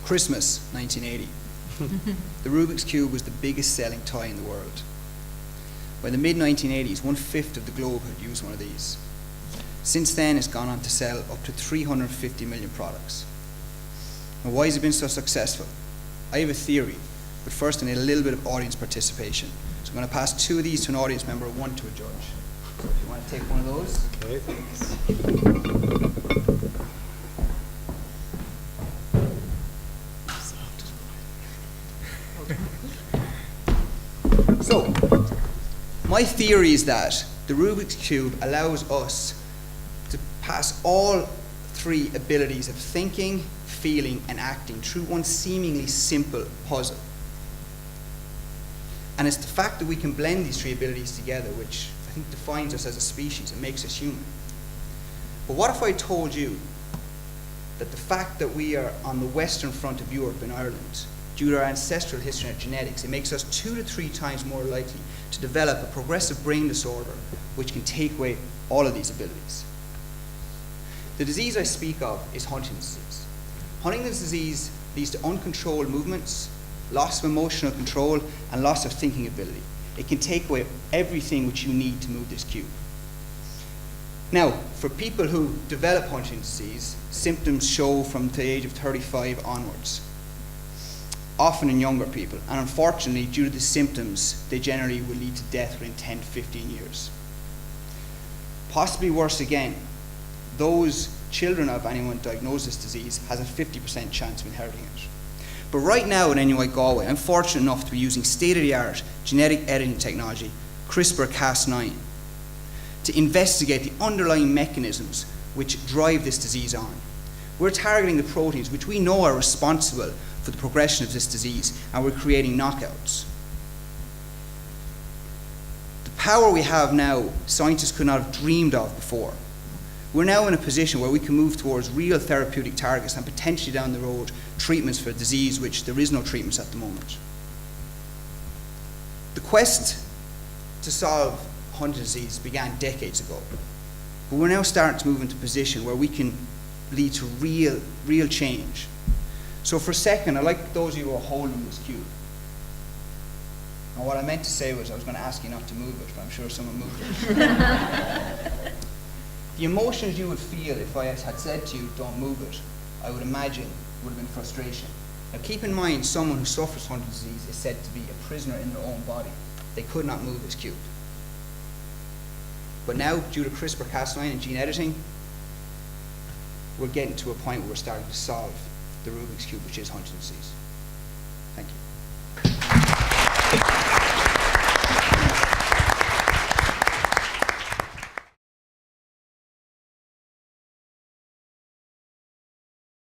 Christmas, 1980. The Rubik's Cube was the biggest selling toy in the world. By the mid-1980s, 1/5 of the globe had used one of these. Since then, it's gone on to sell up to 350 million products. Now, why has it been so successful? I have a theory, but first I need a little bit of audience participation. So I'm going to pass 2 of these to an audience member, 1 to a judge. So if you want to take one of those. Okay, thanks. So, my theory is that the Rubik's Cube allows us to pass all 3 abilities of thinking, feeling, and acting through one seemingly simple puzzle. And it's the fact that we can blend these 3 abilities together which I think defines us as a species and makes us human. But what if I told you that the fact that we are on the western front of Europe and Ireland, due to our ancestral history and our genetics, it makes us 2 to 3 times more likely to develop a progressive brain disorder which can take away all of these abilities. The disease I speak of is Huntington's disease. Huntington's disease leads to uncontrolled movements, loss of emotional control, and loss of thinking ability. It can take away everything which you need to move this cube. Now, for people who develop Huntington's disease, symptoms show from the age of 35 onwards, often in younger people, and unfortunately, due to the symptoms, they generally will lead to death within 10 to 15 years. Possibly worse again, those children of anyone diagnosed with this disease has a 50% chance of inheriting it. But right now at NUI Galway, I'm fortunate enough to be using state-of-the-art genetic editing technology, CRISPR-Cas9, to investigate the underlying mechanisms which drive this disease on. We're targeting the proteins which we know are responsible for the progression of this disease, and we're creating knockouts. The power we have now, scientists could not have dreamed of before. We're now in a position where we can move towards real therapeutic targets and potentially down the road treatments for a disease which there is no treatments at the moment. The quest to solve Huntington's disease began decades ago, but we're now starting to move into a position where we can lead to real change. So for a second, I'd like those of you who are holding this cube. And what I meant to say was I was going to ask you not to move it, but I'm sure someone moved it. The emotions you would feel if I had said to you, don't move it, I would imagine would have been frustration. Now keep in mind, someone who suffers Huntington's disease is said to be a prisoner in their own body. They could not move this cube. But now, due to CRISPR-Cas9 and gene editing, we're getting to a point where we're starting to solve the Rubik's Cube, which is Huntington's disease. Thank you.